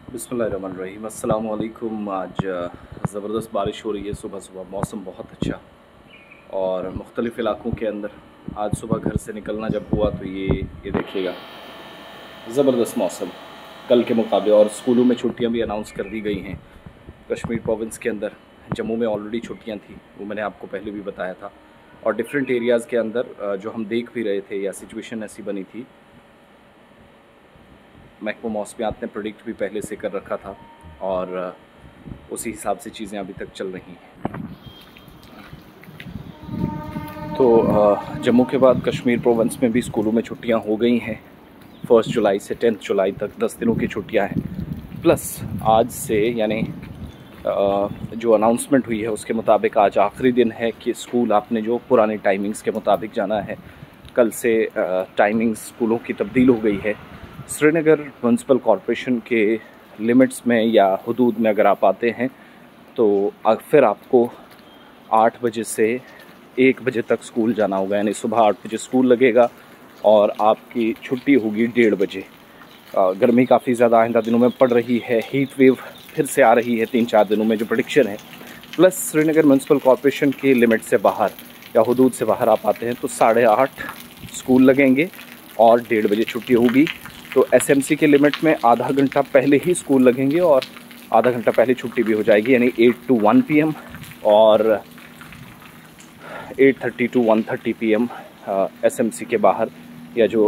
बिस्मिल्लाहिर्रहमानिर्रहीम। अस्सलाम वालेकुम। आज ज़बरदस्त बारिश हो रही है सुबह सुबह, मौसम बहुत अच्छा और मुख्तलिफ़ इलाक़ों के अंदर आज सुबह घर से निकलना जब हुआ तो ये देखिएगा ज़बरदस्त मौसम कल के मुकाबले। और स्कूलों में छुट्टियां भी अनाउंस कर दी गई हैं। कश्मीर प्रोविंस के अंदर, जम्मू में ऑलरेडी छुट्टियां थी, वो मैंने आपको पहले भी बताया था। और डिफरेंट एरियाज़ के अंदर जो हम देख भी रहे थे या सिचुएशन ऐसी बनी थी, महकमा मौसमियात ने प्रेडिक्ट भी पहले से कर रखा था और उसी हिसाब से चीज़ें अभी तक चल रही हैं। तो जम्मू के बाद कश्मीर प्रोविंस में भी स्कूलों में छुट्टियां हो गई हैं। 1 जुलाई से 10 जुलाई तक 10 दिनों की छुट्टियां हैं। प्लस आज से यानी जो अनाउंसमेंट हुई है उसके मुताबिक आज आखिरी दिन है कि स्कूल आपने जो पुराने टाइमिंग्स के मुताबिक जाना है। कल से टाइमिंग्स स्कूलों की तब्दील हो गई है। श्रीनगर म्यूनसिपल कॉरपोरेशन के लिमिट्स में या हदूद में अगर आप आते हैं तो फिर आपको 8 बजे से 1 बजे तक स्कूल जाना होगा। यानी सुबह 8 बजे स्कूल लगेगा और आपकी छुट्टी होगी 1:30 बजे। गर्मी काफ़ी ज़्यादा आइंदा दिनों में पड़ रही है। हीट वेव फिर से आ रही है 3-4 दिनों में जो प्रेडिक्शन है। प्लस श्रीनगर म्यूनसिपल कॉरपोरेशन के लिमिट से बाहर या हदूद से बाहर आप आते हैं तो 8:30 स्कूल लगेंगे और 1:30 बजे छुट्टी होगी। तो एसएमसी के लिमिट में आधा घंटा पहले ही स्कूल लगेंगे और आधा घंटा पहले छुट्टी भी हो जाएगी। यानी 8 to 1 PM और 8:30 to 1:30 PM एसएमसी के बाहर या जो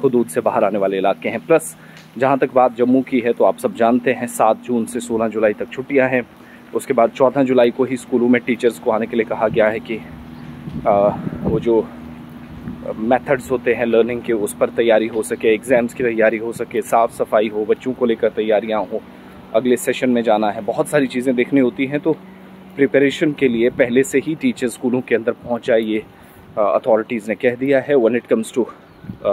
हदूद से बाहर आने वाले इलाके हैं। प्लस जहाँ तक बात जम्मू की है तो आप सब जानते हैं 7 जून से 16 जुलाई तक छुट्टियाँ हैं। उसके बाद 14 जुलाई को ही स्कूलों में टीचर्स को आने के लिए कहा गया है कि वो जो मेथड्स होते हैं लर्निंग के उस पर तैयारी हो सके, एग्ज़ाम्स की तैयारी हो सके, साफ़ सफाई हो, बच्चों को लेकर तैयारियां हो, अगले सेशन में जाना है, बहुत सारी चीज़ें देखनी होती हैं। तो प्रिपरेशन के लिए पहले से ही टीचर स्कूलों के अंदर पहुंच जाए, ये अथॉरिटीज़ ने कह दिया है। When it comes to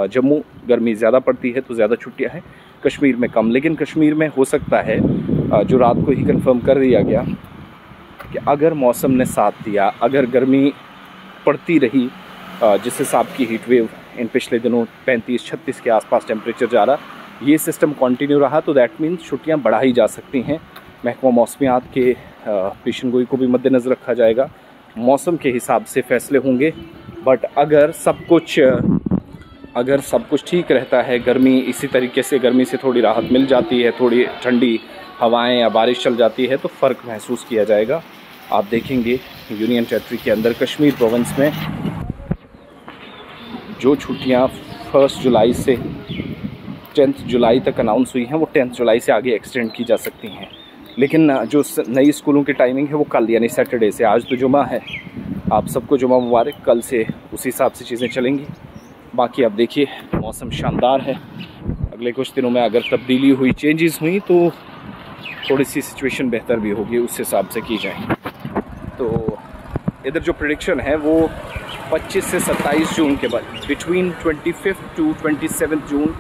Jammu, गर्मी ज़्यादा पड़ती है तो ज़्यादा छुट्टियाँ हैं, कश्मीर में कम। लेकिन कश्मीर में हो सकता है जो रात को ही कन्फर्म कर दिया गया कि अगर मौसम ने साथ दिया, अगर गर्मी पड़ती रही जिस हिसाब की हीट वेव इन पिछले दिनों 35-36 के आसपास टेम्परेचर जा रहा, ये सिस्टम कंटिन्यू रहा तो दैट मीन्स छुट्टियां बढ़ाई जा सकती हैं। महकमा मौसमियात के पेशन गोई को भी मद्देनज़र रखा जाएगा। मौसम के हिसाब से फ़ैसले होंगे। बट अगर सब कुछ ठीक रहता है, गर्मी इसी तरीके से, गर्मी से थोड़ी राहत मिल जाती है, थोड़ी ठंडी हवाएँ या बारिश चल जाती है तो फ़र्क महसूस किया जाएगा। आप देखेंगे यूनियन टेरिटरी के अंदर कश्मीर प्रोविंस में जो छुट्टियां 1 जुलाई से 10 जुलाई तक अनाउंस हुई हैं वो 10 जुलाई से आगे एक्सटेंड की जा सकती हैं। लेकिन जो नई स्कूलों की टाइमिंग है वो कल यानी सैटरडे से, आज तो जुमा है, आप सबको जुमा मुबारक। कल से उसी हिसाब से चीज़ें चलेंगी। बाकी आप देखिए मौसम शानदार है। अगले कुछ दिनों में अगर तब्दीली हुई, चेंजेस हुई तो थोड़ी सी सिचुएशन बेहतर भी होगी, उस हिसाब से की जाए। तो इधर जो प्रेडिक्शन है वो 25 से 27 जून के बाद, बिटवीन 25 to 27 जून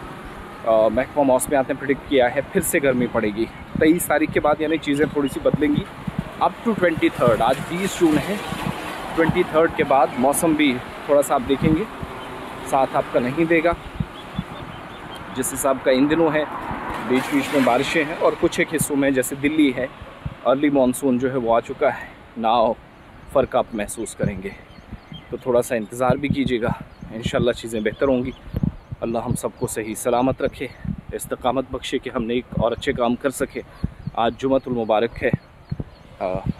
महकमा मौसमियात ने प्रेडिक्ट किया है फिर से गर्मी पड़ेगी। 23 तारीख के बाद यानी चीज़ें थोड़ी सी बदलेंगी अप टू 23। आज 20 जून है, 23 के बाद मौसम भी थोड़ा सा आप देखेंगे साथ आपका नहीं देगा। जिस हिसाब का इन दिनों है, बीच बीच में बारिशें हैं और कुछ एक हिस्सों में जैसे दिल्ली है, अर्ली मानसून जो है वो आ चुका है ना, फ़र्क आप महसूस करेंगे। तो थोड़ा सा इंतज़ार भी कीजिएगा, इंशाल्लाह चीज़ें बेहतर होंगी। अल्लाह हम सबको सही सलामत रखे, इस्तकामत बख्शे कि हम नेक और अच्छे काम कर सके। आज जुमअतुल मुबारक है।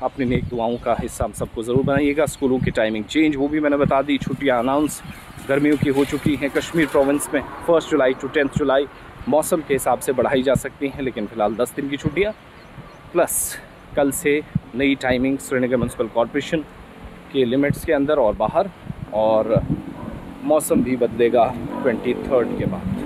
अपनी नेक दुआओं का हिस्सा हम सबको ज़रूर बनाइएगा। स्कूलों की टाइमिंग चेंज वो भी मैंने बता दी। छुट्टियाँ अनाउंस गर्मियों की हो चुकी हैं कश्मीर प्रोविंस में। 1 जुलाई to 10 जुलाई मौसम के हिसाब से बढ़ाई जा सकती हैं, लेकिन फ़िलहाल 10 दिन की छुट्टियाँ। प्लस कल से नई टाइमिंग श्रीनगर म्यूनसिपल कॉरपोरेशन के लिमिट्स के अंदर और बाहर, और मौसम भी बदलेगा 23 के बाद।